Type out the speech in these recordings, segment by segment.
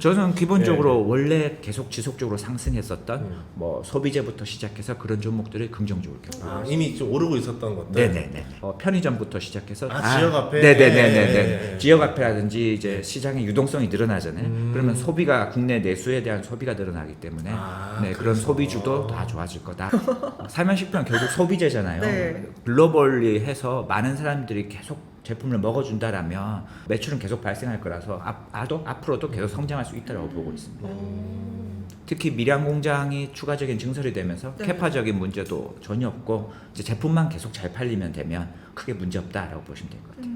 저는 기본적으로 원래 계속 지속적으로 상승했었던 뭐 소비재부터 시작해서 그런 종목들을 긍정적으로 겪어요. 이미 좀 오르고 있었던 것들. 네네네. 편의점부터 시작해서 지역 화폐. 네네네네. 지역 화폐라든지 이제 시장의 유동성이 늘어나잖아요. 그러면 소비가 국내 내수에 대한 소비가 늘어나기 때문에 네, 그런 소비주도 다 좋아질 거다. 삼양식품 결국 소비재잖아요. 네. 글로벌리 해서 많은 사람들이 계속 제품을 먹어준다라면 매출은 계속 발생할 거라서 앞으로도 계속 성장할 수 있다고 보고 있습니다. 특히 밀양 공장이 추가적인 증설이 되면서 네. 캐파적인 문제도 전혀 없고 이제 제품만 계속 잘 팔리면 되면 크게 문제 없다라고 보시면 될 것 같아요.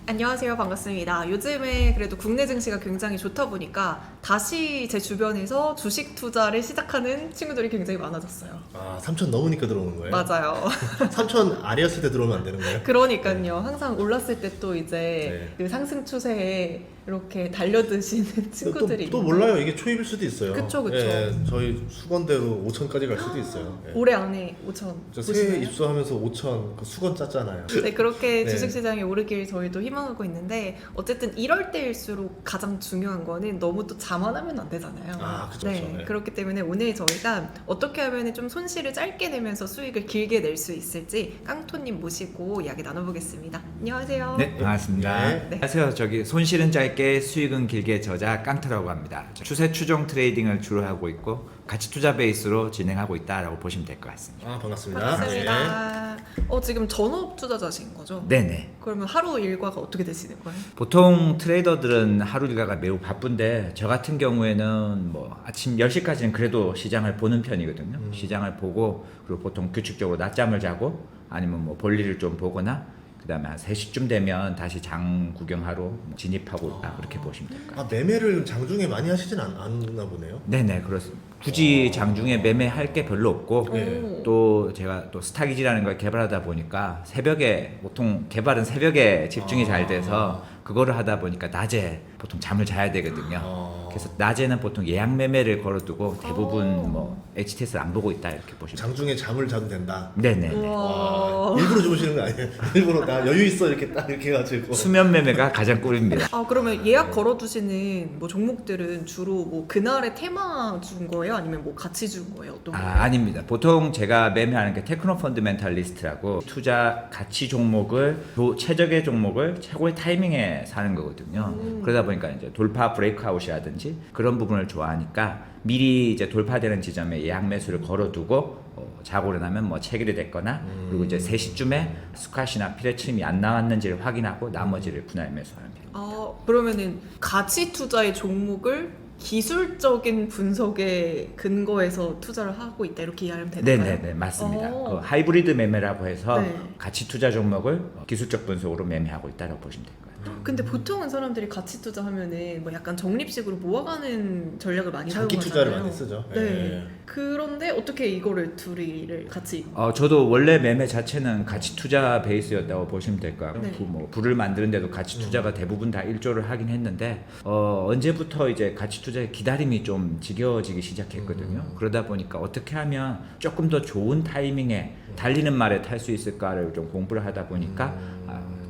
안녕하세요. 반갑습니다. 요즘에 그래도 국내 증시가 굉장히 좋다 보니까 다시 제 주변에서 주식 투자를 시작하는 친구들이 굉장히 많아졌어요. 3천 넘으니까 들어오는 거예요? 맞아요. 3천 아래였을 때 들어오면 안 되는 거예요? 그러니까요. 항상 올랐을 때 또 이제 네. 그 상승 추세에 이렇게 달려드시는 친구들이 또 몰라요. 이게 초입일 수도 있어요. 그쵸. 예, 저희 수건대로 5천까지 갈 수도 있어요. 예. 올해 안에 5천 저 새해 입수하면서 5천 그 수건 짰잖아요. 네, 그렇게 네. 주식시장이 오르길 저희도 희망하고 있는데 어쨌든 이럴 때일수록 가장 중요한 거는 너무 또 자만하면 안 되잖아요. 그쵸. 네, 네. 그렇기 때문에 오늘 저희가 어떻게 하면 좀 손실을 짧게 내면서 수익을 길게 낼 수 있을지 깡토님 모시고 이야기 나눠보겠습니다. 안녕하세요. 네, 반갑습니다. 네. 안녕하세요. 저기 손실은 짧게 수익은 길게 저자 깡터라고 합니다. 추세 추종 트레이딩을 주로 하고 있고 가치 투자 베이스로 진행하고 있다라고 보시면 될 것 같습니다. 반갑습니다. 반갑습니다. 지금 전업 투자자신 거죠? 네네. 그러면 하루 일과가 어떻게 되시는 거예요? 보통 트레이더들은 하루 일과가 매우 바쁜데 저 같은 경우에는 뭐 아침 10시까지는 그래도 시장을 보는 편이거든요. 시장을 보고 그리고 보통 규칙적으로 낮잠을 자고 아니면 뭐 볼일을 좀 보거나 그다음에 한 3시쯤 되면 다시 장 구경하러 진입하고 있다 그렇게 보시면 될 것 같아요. 매매를 장중에 많이 하시진 않나 보네요. 네네 그렇습니다. 굳이 장중에 매매할 게 별로 없고 네. 또 제가 또 스타기지라는 걸 개발하다 보니까 새벽에 보통 개발은 새벽에 집중이 잘 돼서 그거를 하다 보니까 낮에 보통 잠을 자야 되거든요. 그래서 낮에는 보통 예약 매매를 걸어두고 대부분 뭐 HTS를 안 보고 있다 이렇게 보시면 장중에 잠을 자도 된다. 네네. 우와. 일부러 주무시는 거 아니에요? 일부러 나 여유 있어 이렇게 딱 이렇게 해가지고. 수면 매매가 가장 꿀입니다. 그러면 예약 걸어두시는 뭐 종목들은 주로 뭐 그날의 테마 준 거예요? 아니면 뭐 같이 준 거예요? 어떤 거예요? 아닙니다. 보통 제가 매매하는 게 테크노 펀드멘탈리스트라고 투자 가치 종목을 최적의 종목을 최고의 타이밍에 사는 거거든요. 그러다 보니까 이제 돌파 브레이크아웃이라든지 그런 부분을 좋아하니까 미리 이제 돌파되는 지점에 예약 매수를 걸어두고 자고 일어나면 뭐 체결이 됐거나 그리고 이제 3시쯤에 스쿼시나 피레침이 안 나왔는지를 확인하고 나머지를 분할 매수하는 편입니다. 그러면은 가치 투자의 종목을 기술적인 분석에 근거해서 투자를 하고 있다 이렇게 이해하면 되나요? 네네네 맞습니다. 그 하이브리드 매매라고 해서 네. 가치 투자 종목을 기술적 분석으로 매매하고 있다고 보시면 될 거예요. 근데 보통은 사람들이 가치 투자하면은 뭐 약간 적립식으로 모아가는 전략을 많이 장기 사용하잖아요. 투자를 많이 쓰죠. 네. 예. 그런데 어떻게 이거를 둘이를 같이 저도 원래 매매 자체는 가치 투자 베이스였다고 보시면 될 것 같고 네. 뭐 불을 만드는데도 가치 투자가 대부분 다 일조를 하긴 했는데 언제부터 이제 가치 투자의 기다림이 좀 지겨워지기 시작했거든요. 그러다 보니까 어떻게 하면 조금 더 좋은 타이밍에 달리는 말에 탈 수 있을까를 좀 공부를 하다 보니까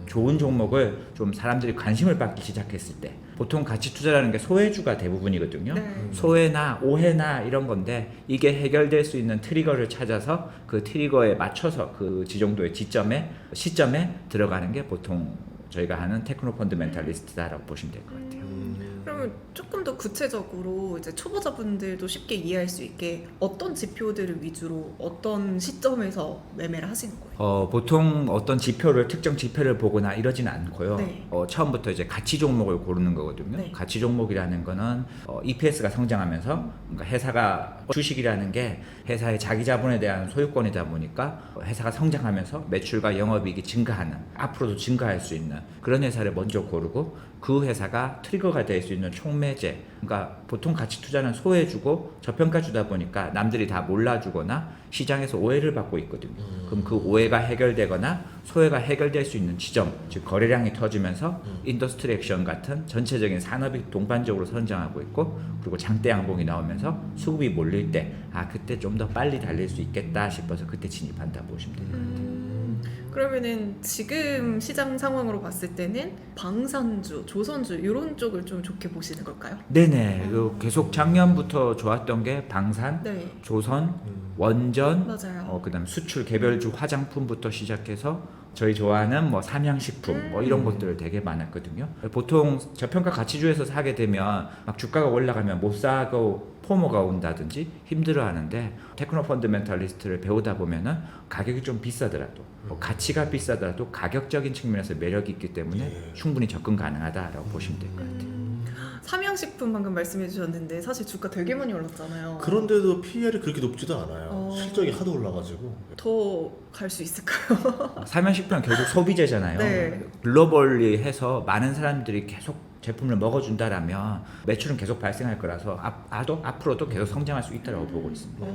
좋은 종목을 좀 사람들이 관심을 받기 시작했을 때 보통 가치 투자라는 게 소외주가 대부분이거든요. 네. 소외나 오해나 이런 건데 이게 해결될 수 있는 트리거를 찾아서 그 트리거에 맞춰서 그 지정도의 시점에 들어가는 게 보통 저희가 하는 테크노 펀드멘탈리스트다라고 보시면 될 것 같아요. 그러면 조금 더 구체적으로 이제 초보자분들도 쉽게 이해할 수 있게 어떤 지표들을 위주로 어떤 시점에서 매매를 하시는 거예요? 보통 어떤 특정 지표를 보거나 이러지는 않고요. 네. 처음부터 이제 가치 종목을 고르는 거거든요. 네. 가치 종목이라는 거는 EPS가 성장하면서 그러니까 회사가 주식이라는 게 회사의 자기 자본에 대한 소유권이다 보니까 회사가 성장하면서 매출과 영업이익이 증가하는 앞으로도 증가할 수 있는 그런 회사를 먼저 고르고 그 회사가 트리거가 될 수 있는 촉매제 그러니까 보통 가치 투자는 소외주고 저평가 주다 보니까 남들이 다 몰라주거나 시장에서 오해를 받고 있거든요. 그럼 그 오해가 해결되거나 소외가 해결될 수 있는 지점 즉 거래량이 터지면서 인더스트리 액션 같은 전체적인 산업이 동반적으로 성장하고 있고 그리고 장대 양봉이 나오면서 수급이 몰릴 때 그때 좀 더 빨리 달릴 수 있겠다 싶어서 그때 진입한다 보시면 됩니다. 그러면은 지금 시장 상황으로 봤을 때는 방산주, 조선주 이런 쪽을 좀 좋게 보시는 걸까요? 네네. 계속 작년부터 좋았던 게 방산, 네, 조선, 원전, 맞아요. 그다음 수출 개별주 화장품부터 시작해서 저희 좋아하는 뭐 삼양식품 뭐 이런 것들 되게 많았거든요. 보통 저평가 가치주에서 사게 되면 막 주가가 올라가면 못 사고 포모가 온다든지 힘들어하는데 테크노 펀드멘탈리스트를 배우다 보면은 가격이 좀 비싸더라도 가치가 비싸더라도 가격적인 측면에서 매력이 있기 때문에 충분히 접근 가능하다라고 보시면 될 것 같아요. 삼양식품 방금 말씀해 주셨는데 사실 주가 되게 많이 올랐잖아요. 그런데도 PER이 그렇게 높지도 않아요. 실적이 하도 올라가지고. 더 갈 수 있을까요? 삼양식품은 결국 소비재잖아요. 네. 글로벌리 해서 많은 사람들이 계속 제품을 먹어준다라면 매출은 계속 발생할 거라서 앞으로도 계속 성장할 수 있다고 보고 있습니다.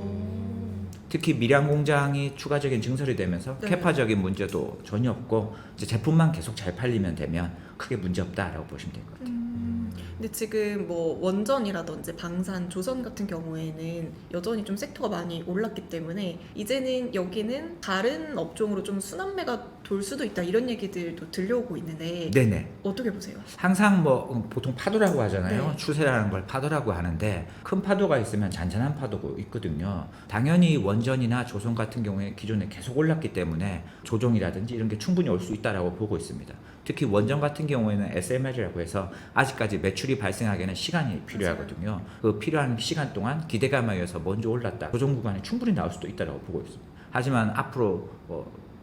특히 밀양 공장이 추가적인 증설이 되면서 네. 캐파적인 문제도 전혀 없고 이제 제품만 계속 잘 팔리면 되면 크게 문제 없다라고 보시면 될 것 같아요. 근데 지금 뭐 원전이라든지 방산, 조선 같은 경우에는 여전히 좀 섹터가 많이 올랐기 때문에 이제는 여기는 다른 업종으로 좀 순환매가 돌 수도 있다 이런 얘기들도 들려오고 있는데 네네. 어떻게 보세요? 항상 뭐 보통 파도라고 하잖아요. 네. 추세라는 걸 파도라고 하는데 큰 파도가 있으면 잔잔한 파도가 있거든요. 당연히 원전이나 조선 같은 경우에 기존에 계속 올랐기 때문에 조정이라든지 이런 게 충분히 올 수 있다라고 보고 있습니다. 특히 원전 같은 경우에는 SMR이라고 해서 아직까지 매출이 발생하기에는 시간이 필요하거든요. 그 필요한 시간 동안 기대감에 의해서 먼저 올랐다. 조정 구간이 충분히 나올 수도 있다라고 보고 있습니다. 하지만 앞으로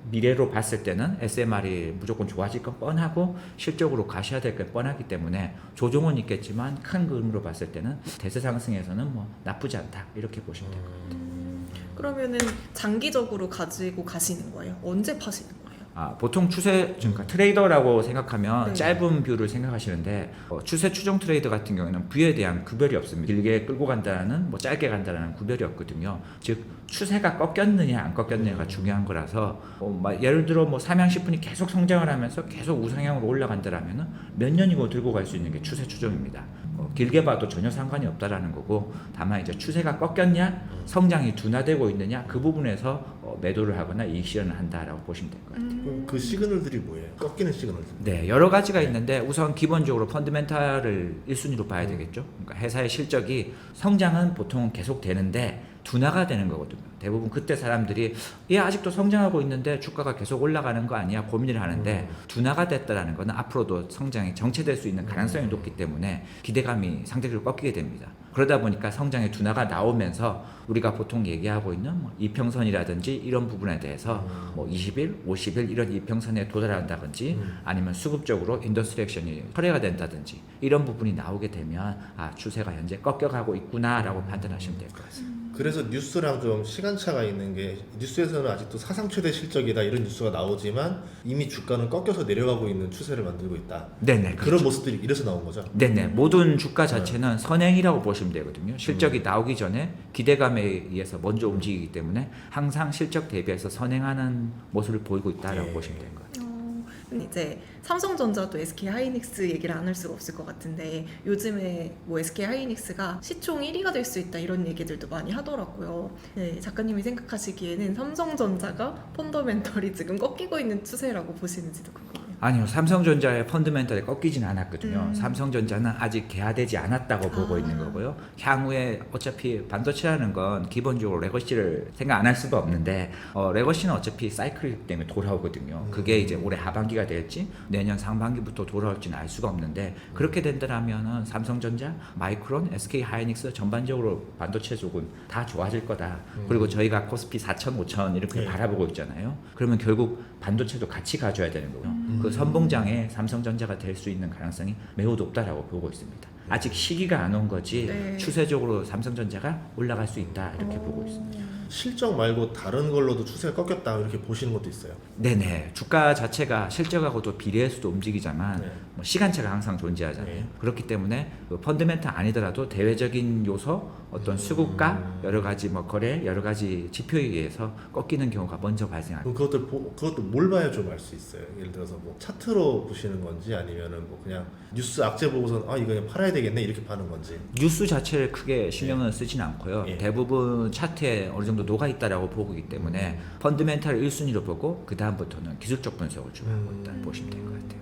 미래로 봤을 때는 SMR이 무조건 좋아질 건 뻔하고 실적으로 가셔야 될 건 뻔하기 때문에 조정은 있겠지만 큰 그림으로 봤을 때는 대세 상승에서는 뭐 나쁘지 않다 이렇게 보시면 될 것 같아요. 그러면은 장기적으로 가지고 가시는 거예요? 언제 파시는 거예요? 보통 추세 그러니까 트레이더라고 생각하면 네. 짧은 뷰를 생각하시는데 추세 추종 트레이더 같은 경우에는 뷰에 대한 구별이 없습니다. 길게 끌고 간다는 뭐 짧게 간다는 구별이 없거든요. 즉 추세가 꺾였느냐 안 꺾였느냐가 중요한 거라서 예를 들어 뭐 삼양식품이 계속 성장을 하면서 계속 우상향으로 올라간다라면은 몇 년이고 들고 갈 수 있는 게 추세 추종입니다. 길게 봐도 전혀 상관이 없다라는 거고 다만 이제 추세가 꺾였냐 성장이 둔화되고 있느냐 그 부분에서 매도를 하거나 이익 실현을 한다라고 보시면 될 것 같아요. 그럼 그 시그널들이 뭐예요? 꺾이는 시그널들. 네, 여러 가지가 있는데 우선 기본적으로 펀드멘탈을 1순위로 봐야 되겠죠. 그러니까 회사의 실적이 성장은 보통 계속 되는데 둔화가 되는 거거든요. 대부분 그때 사람들이 아직도 성장하고 있는데 주가가 계속 올라가는 거 아니야 고민을 하는데 둔화가 됐다라는 거는 앞으로도 성장이 정체될 수 있는 가능성이 높기 때문에 기대감이 상대적으로 꺾이게 됩니다. 그러다 보니까 성장의 둔화가 나오면서 우리가 보통 얘기하고 있는 뭐 이평선이라든지 이런 부분에 대해서 뭐 20일, 50일 이런 이평선에 도달한다든지 아니면 수급적으로 인더스트리 액션이 철회가 된다든지 이런 부분이 나오게 되면 추세가 현재 꺾여가고 있구나라고 판단하시면 될 것 같습니다. 그래서 뉴스랑 좀 시간차가 있는 게 뉴스에서는 아직도 사상 최대 실적이다 이런 뉴스가 나오지만 이미 주가는 꺾여서 내려가고 있는 추세를 만들고 있다. 네네. 그런 모습들이 이래서 나온 거죠. 네네. 모든 주가 자체는 선행이라고 보시면 되거든요. 실적이 나오기 전에 기대감에 의해서 먼저 움직이기 때문에 항상 실적 대비해서 선행하는 모습을 보이고 있다라고 예. 보시면 되는 거예요. 근데 이제 삼성전자도 SK 하이닉스 얘기를 안 할 수가 없을 것 같은데 요즘에 뭐 SK 하이닉스가 시총 1위가 될 수 있다 이런 얘기들도 많이 하더라고요. 네, 작가님이 생각하시기에는 삼성전자가 펀더멘털이 지금 꺾이고 있는 추세라고 보시는지도 궁금해요. 아니요, 삼성전자의 펀드멘털이 꺾이진 않았거든요. 삼성전자는 아직 개화되지 않았다고 보고 있는 거고요. 향후에 어차피 반도체라는 건 기본적으로 레거시를 생각 안 할 수가 없는데 레거시는 어차피 사이클 때문에 돌아오거든요. 그게 이제 올해 하반기가 될지 내년 상반기부터 돌아올지는 알 수가 없는데 그렇게 된다라면은 삼성전자, 마이크론, SK 하이닉스 전반적으로 반도체 쪽은 다 좋아질 거다. 그리고 저희가 코스피 4천, 5천 이렇게 네. 바라보고 있잖아요. 그러면 결국 반도체도 같이 가져야 되는 거고요. 그 선봉장에 삼성전자가 될 수 있는 가능성이 매우 높다라고 보고 있습니다. 아직 시기가 안 온 거지 네. 추세적으로 삼성전자가 올라갈 수 있다 이렇게 보고 있습니다. 실적 말고 다른 걸로도 추세가 꺾였다 이렇게 보시는 것도 있어요. 네네. 주가 자체가 실적하고도 비례해서도 움직이지만 네. 뭐 시간차가 항상 존재하잖아요. 네. 그렇기 때문에 그 펀드멘탈 아니더라도 대외적인 요소 어떤 수급과 여러 가지 뭐 거래 여러 가지 지표에 의해서 꺾이는 경우가 먼저 발생합니다. 그럼 그것도 뭘 봐야 좀 알 수 있어요? 예를 들어서 뭐 차트로 보시는 건지 아니면은 뭐 그냥 뉴스 악재 보고서 이거 그냥 팔아야 되겠네 이렇게 파는 건지. 뉴스 자체를 크게 신경은 쓰진 않고요. 예. 대부분 차트에 어느 정도 녹아 있다라고 보고 있기 때문에 펀드멘탈 1순위로 보고 그 다음부터는 기술적 분석을 좀 하고 있다 보시면 될 것 같아요.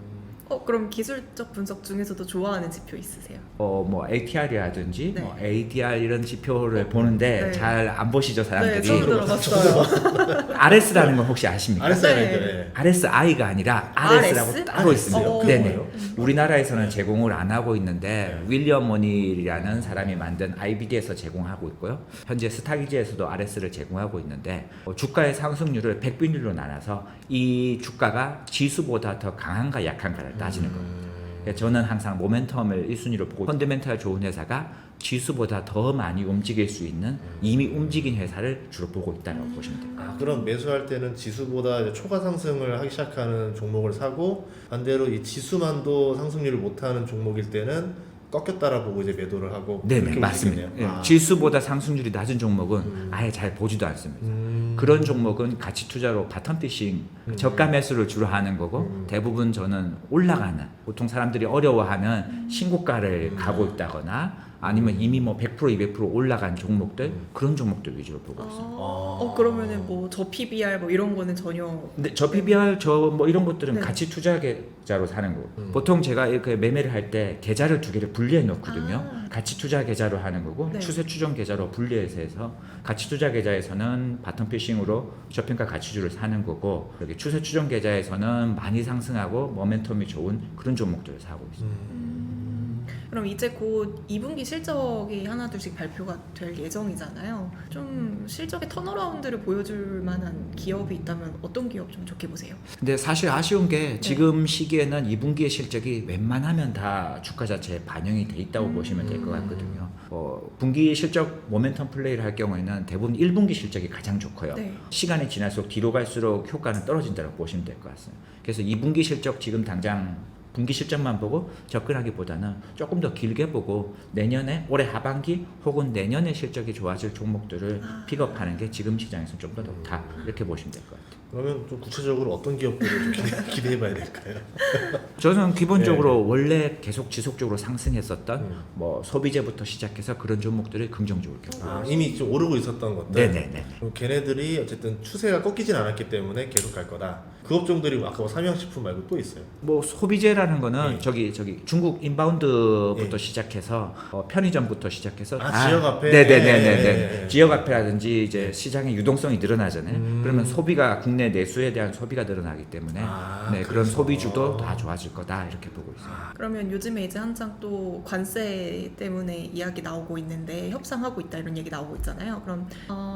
그럼 기술적 분석 중에서도 좋아하는 지표 있으세요? 뭐 ATR이라든지 네. 뭐 ADR 이런 지표를 보는데 네. 잘 안 보시죠 사람들이. 네, 처음 들어봤어요. RS라는 건 혹시 아십니까? 알았어요, 네. 네. RSI가 아니라 RS라고 RS? 따로 있습니다. 어. 네네. 뭐예요? 우리나라에서는 제공을 안 하고 있는데 네. 윌리엄 오닐이라는 사람이 만든 IBD에서 제공하고 있고요. 현재 스타기지에서도 RS를 제공하고 있는데 주가의 상승률을 백빈율로 나눠서 이 주가가 지수보다 더 강한가 약한가를 따지는 겁니다. 그래서 저는 항상 모멘텀을 1순위로 보고 펀드멘탈 좋은 회사가 지수보다 더 많이 움직일 수 있는 이미 움직인 회사를 주로 보고 있다고 보시면 돼요. 그럼 매수할 때는 지수보다 이제 초과 상승을 하기 시작하는 종목을 사고 반대로 이 지수만도 상승률을 못하는 종목일 때는 꺾였다라 보고 이제 매도를 하고 네네 그렇게 맞습니다. 움직이네요. 예, 지수보다 상승률이 낮은 종목은 아예 잘 보지도 않습니다. 그런 종목은 가치 투자로 바텀피싱 저가 매수를 주로 하는 거고 대부분 저는 올라가는 보통 사람들이 어려워하면 신고가를 가고 있다거나 아니면 이미 뭐 100% 200% 올라간 종목들 그런 종목들 위주로 보고 있습니다. 그러면은 뭐 저 PBR 뭐 이런 거는 전혀 근데 저 PBR 저 뭐 이런 것들은 네. 가치 투자 계좌로 사는 거고 보통 제가 이렇게 매매를 할 때 계좌를 두 개를 분리해 놓거든요. 가치 투자 계좌로 하는 거고 네. 추세 추정 계좌로 분리해서 해서 가치 투자 계좌에서는 바텀피싱으로 저평가 가치주를 사는 거고 여기 추세 추정 계좌에서는 많이 상승하고 모멘텀이 좋은 그런 종목들을 사고 있습니다. 그럼 이제 곧 2분기 실적이 하나둘씩 발표가 될 예정이잖아요. 좀 실적의 턴어라운드를 보여줄 만한 기업이 있다면 어떤 기업 좀 좋게 보세요? 근데 사실 아쉬운 네. 게 지금 시기에는 2분기의 실적이 웬만하면 다 주가 자체에 반영이 돼 있다고 보시면 될 것 같거든요. 분기 실적 모멘텀 플레이를 할 경우에는 대부분 1분기 실적이 가장 좋고요. 네. 시간이 지날수록 뒤로 갈수록 효과는 떨어진다고 보시면 될 것 같습니다. 그래서 2분기 실적 지금 당장 분기 실적만 보고 접근하기보다는 조금 더 길게 보고 내년에 올해 하반기 혹은 내년에 실적이 좋아질 종목들을 픽업하는 게 지금 시장에서 좀 더 좋다 이렇게 보시면 될 것 같아요. 그러면 좀 구체적으로 어떤 기업들을 좀 기대해봐야 될까요? 저는 기본적으로 원래 계속 지속적으로 상승했었던 뭐 소비재부터 시작해서 그런 종목들을 긍정적으로 겪고 이미 좀 오르고 있었던 것들. 네네네. 그럼 걔네들이 어쨌든 추세가 꺾이진 않았기 때문에 계속 갈 거다. 그 업종들이 아까 뭐 삼양식품 말고 또 있어요. 뭐 소비재라는 거는 예. 저기 중국 인바운드부터 예. 시작해서 편의점부터 시작해서 지역 화폐. 네네네네 예, 예. 지역 화폐라든지 이제 시장의 유동성이 늘어나잖아요. 그러면 소비가 국내 내수에 대한 소비가 늘어나기 때문에 네, 그런 그래서. 소비주도 다 좋아질 거다 이렇게 보고 있어요. 그러면 요즘에 이제 한창 또 관세 때문에 이야기 나오고 있는데 협상하고 있다 이런 얘기 나오고 있잖아요. 그럼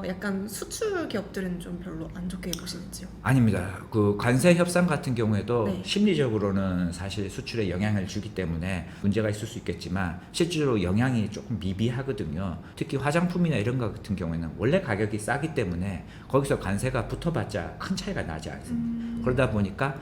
약간 수출 기업들은 좀 별로 안 좋게 보시는지요? 아닙니다. 그 관세 협상 같은 경우에도 네. 심리적으로는 사실 수출에 영향을 주기 때문에 문제가 있을 수 있겠지만 실제로 영향이 조금 미비하거든요. 특히 화장품이나 이런 것 같은 경우에는 원래 가격이 싸기 때문에 거기서 관세가 붙어봤자 큰 차이가 나지 않습니다. 그러다 보니까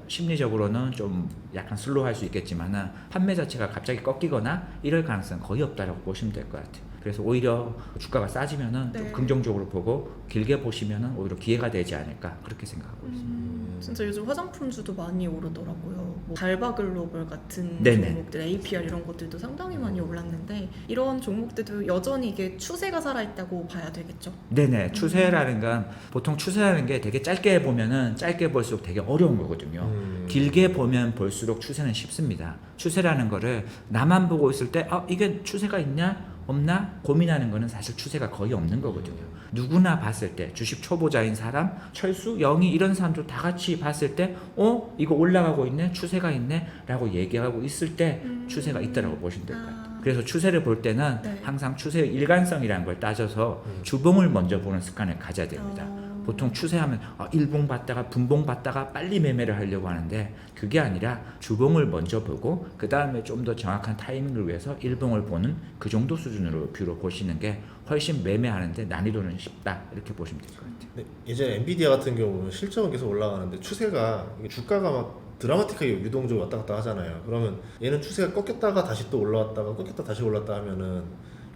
심리적으로는 좀 약간 슬로우할 수 있겠지만은 판매 자체가 갑자기 꺾이거나 이럴 가능성은 거의 없다라고 보시면 될 것 같아요. 그래서 오히려 주가가 싸지면은 좀 네. 긍정적으로 보고 길게 보시면은 오히려 기회가 되지 않을까 그렇게 생각하고 있습니다. 진짜 요즘 화장품주도 많이 오르더라고요. 뭐 달바글로벌 같은 네네. 종목들, APR 이런 것들도 상당히 많이 올랐는데 이런 종목들도 여전히 이게 추세가 살아있다고 봐야 되겠죠? 네네. 추세라는 건 보통 추세라는 게 되게 짧게 보면은 짧게 볼수록 되게 어려운 거거든요. 길게 보면 볼수록 추세는 쉽습니다. 추세라는 거를 나만 보고 있을 때 이게 추세가 있냐? 없나? 고민하는 거는 사실 추세가 거의 없는 거거든요. 누구나 봤을 때 주식 초보자인 사람, 철수, 영희 이런 사람들 다 같이 봤을 때 이거 올라가고 있네? 추세가 있네? 라고 얘기하고 있을 때 추세가 있다라고 보시면 될 것 같아요. 그래서 추세를 볼 때는 네. 항상 추세의 일관성이라는 걸 따져서 주봉을 먼저 보는 습관을 가져야 됩니다. 보통 추세하면 일봉 봤다가 분봉 봤다가 빨리 매매를 하려고 하는데 그게 아니라 주봉을 먼저 보고 그 다음에 좀 더 정확한 타이밍을 위해서 일봉을 보는 그 정도 수준으로 뷰로 보시는 게 훨씬 매매하는데 난이도는 쉽다 이렇게 보시면 될 것 같아요. 네, 예전에 엔비디아 같은 경우는 실적은 계속 올라가는데 추세가 이게 주가가 막 드라마틱하게 유동적으로 왔다 갔다 하잖아요. 그러면 얘는 추세가 꺾였다가 다시 또 올라왔다가 꺾였다 다시 올랐다 하면은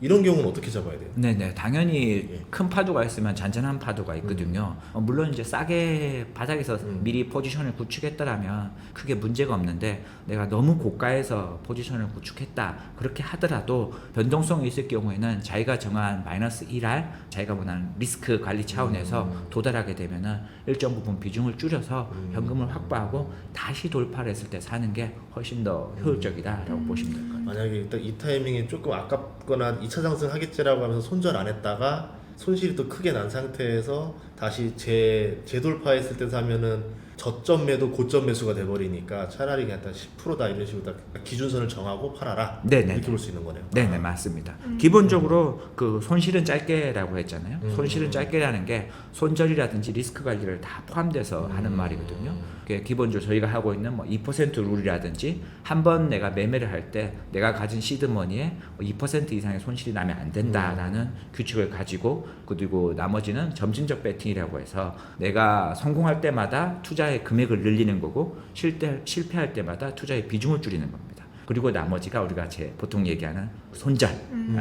이런 경우는 어떻게 잡아야 돼요? 네네, 당연히 예. 큰 파도가 있으면 잔잔한 파도가 있거든요. 물론 이제 싸게 바닥에서 미리 포지션을 구축했다라면 크게 문제가 없는데, 내가 너무 고가에서 포지션을 구축했다 그렇게 하더라도 변동성이 있을 경우에는 자기가 정한 마이너스 1할, 자기가 원하는 리스크 관리 차원에서 도달하게 되면은 일정 부분 비중을 줄여서 현금을 확보하고 다시 돌파를 했을 때 사는 게 훨씬 더 효율적이다라고 보시면 될 거예요. 만약에 일단 이 타이밍에 조금 아깝거나 2차 상승 하겠지라고 하면서 손절 안 했다가 손실이 또 크게 난 상태에서 다시 재돌파했을 때 사면은 저점 매도 고점 매수가 돼버리니까 차라리 그냥 10%다 이런 식으로 딱 기준선을 정하고 팔아라. 네네. 이렇게 볼 수 있는 거네요. 네네, 맞습니다. 기본적으로 그 손실은 짧게라고 했잖아요. 손실은 짧게라는 게 손절이라든지 리스크 관리를 다 포함돼서 하는 말이거든요. 그게 기본적으로 저희가 하고 있는 뭐 2% 룰이라든지, 한번 내가 매매를 할 때 내가 가진 시드머니에 2% 이상의 손실이 나면 안 된다라는 규칙을 가지고, 그리고 나머지는 점진적 배팅이라고 해서 내가 성공할 때마다 투자의 금액을 늘리는 거고, 실패할 때마다 투자의 비중을 줄이는 겁니다. 그리고 나머지가 우리가 보통 얘기하는 손절,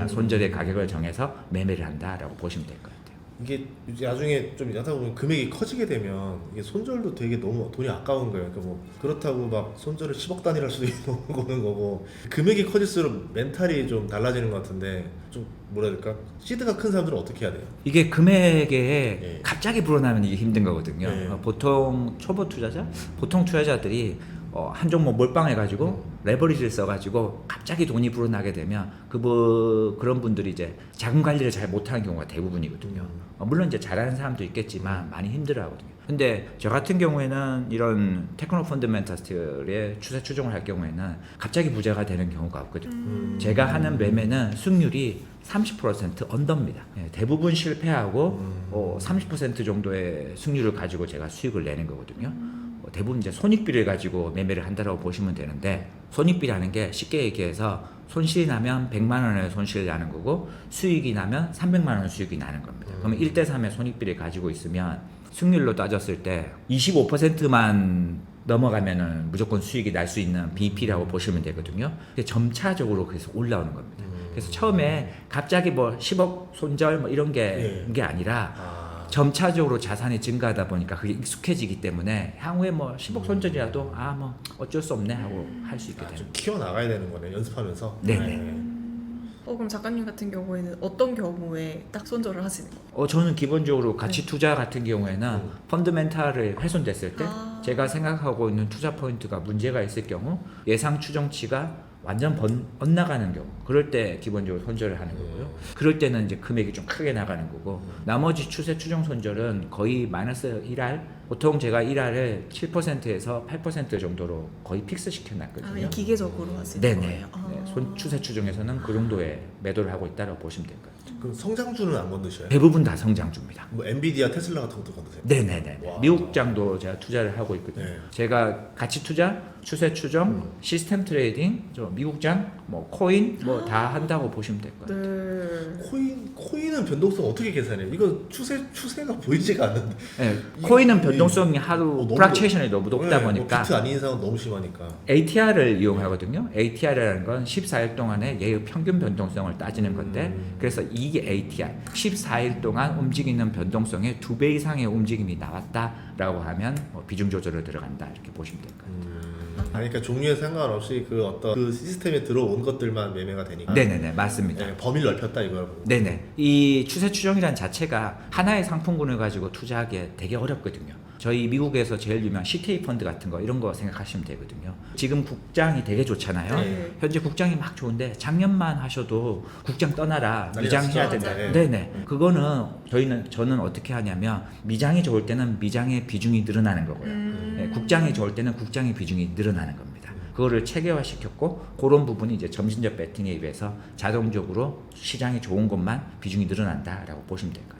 손절의 가격을 정해서 매매를 한다라고 보시면 될 것 같아요. 이게 나중에 좀 하다 보면 금액이 커지게 되면 이게 손절도 되게 너무 돈이 아까운 거예요. 그러니까 뭐 그렇다고 막 손절을 10억 단위로 할 수도 있는 거고, 금액이 커질수록 멘탈이 좀 달라지는 것 같은데, 좀 뭐라 해야 될까? 시드가 큰 사람들은 어떻게 해야 돼요? 이게 금액에 예. 갑자기 불어나면 이게 힘든 거거든요. 예. 보통 초보 투자자, 보통 투자자들이 한 종목 몰빵해가지고 레버리지를 써가지고 갑자기 돈이 불어나게 되면 그런 분들이 이제 자금 관리를 잘 못하는 경우가 대부분이거든요. 물론 이제 잘하는 사람도 있겠지만 많이 힘들어하거든요. 근데 저 같은 경우에는 이런 테크노 펀더멘탈스의 추세 추종을 할 경우에는 갑자기 부자가 되는 경우가 없거든요. 제가 하는 매매는 수익률이 30% 언더입니다. 예, 대부분 실패하고 30% 정도의 수익률을 가지고 제가 수익을 내는 거거든요. 대부분 이제 손익비를 가지고 매매를 한다라고 보시면 되는데, 손익비라는 게 쉽게 얘기해서 손실이 나면 100만 원의 손실이 나는 거고, 수익이 나면 300만 원 수익이 나는 겁니다. 그러면 1대3의 손익비를 가지고 있으면 승률로 따졌을 때 25%만 넘어가면은 무조건 수익이 날 수 있는 BP라고 보시면 되거든요. 근데 점차적으로 그래서 올라오는 겁니다. 그래서 처음에 갑자기 뭐 10억 손절 뭐 이런 게 아니라 점차적으로 자산이 증가하다 보니까 그게 익숙해지기 때문에 향후에 뭐 10억 손절이라도 뭐 어쩔 수 없네 하고 할 수 있게 좀 됩니다. 키워 나가야 되는 거네, 연습하면서. 네네. 그럼 작가님 같은 경우에는 어떤 경우에 딱 손절을 하시는 거예요? 저는 기본적으로 가치 투자 같은 경우에는 펀더멘탈을 훼손됐을 때 제가 생각하고 있는 투자 포인트가 문제가 있을 경우, 예상 추정치가 완전 엇나가는 경우, 그럴 때 기본적으로 손절을 하는 거고요. 그럴 때는 이제 금액이 좀 크게 나가는 거고, 나머지 추세 추정 손절은 거의 마이너스 1할, 보통 제가 1할을 7%에서 8% 정도로 거의 픽스 시켜놨거든요. 기계적으로 하시는 네네. 거예요? 네, 추세 추정에서는 그 정도의 매도를 하고 있다고 보시면 될 것 같아요. 그럼 성장주는 안 건드셔요? 대부분 다 성장주입니다. 뭐 엔비디아, 테슬라 같은 것도 건드세요? 네네네. 와. 미국장도 제가 투자를 하고 있거든요. 네. 제가 가치 투자, 추세 추정, 시스템 트레이딩, 미국장, 뭐 코인 뭐 다 한다고 보시면 될 것 같아요. 네. 코인은 변동성 어떻게 계산해요? 이거 추세가 보이지가 않는데. 네, 코인은 변동성이 하루 너무 플락츄에이션이 너무 높다 네, 보니까 비트 아닌 이상은 너무 심하니까. ATR을 이용하거든요. ATR이라는 건 14일 동안의 얘의 평균 변동성을 따지는 건데, 그래서 이게 ATR 14일 동안 움직이는 변동성의 2배 이상의 움직임이 나왔다라고 하면 비중 조절을 들어간다 이렇게 보시면 될 거예요. 그러니까 종류에 상관없이 그 어떤 그 시스템에 들어온 것들만 매매가 되니까. 네네네, 맞습니다. 네, 범위를 넓혔다 이거야. 네네. 이 추세 추정이라는 자체가 하나의 상품군을 가지고 투자하기에 되게 어렵거든요. 저희 미국에서 제일 유명한 CTA 펀드 같은 거 이런 거 생각하시면 되거든요. 지금 국장이 되게 좋잖아요. 네. 현재 국장이 막 좋은데 작년만 하셔도 국장 떠나라, 난리 미장해야 났죠. 된다. 네. 네네. 그거는 저는 어떻게 하냐면, 미장이 좋을 때는 미장의 비중이 늘어나는 거고요. 네, 국장이 좋을 때는 국장의 비중이 늘어나는 겁니다. 그거를 체계화시켰고, 그런 부분이 이제 점진적 배팅에 의해서 자동적으로 시장이 좋은 것만 비중이 늘어난다라고 보시면 될 거예요.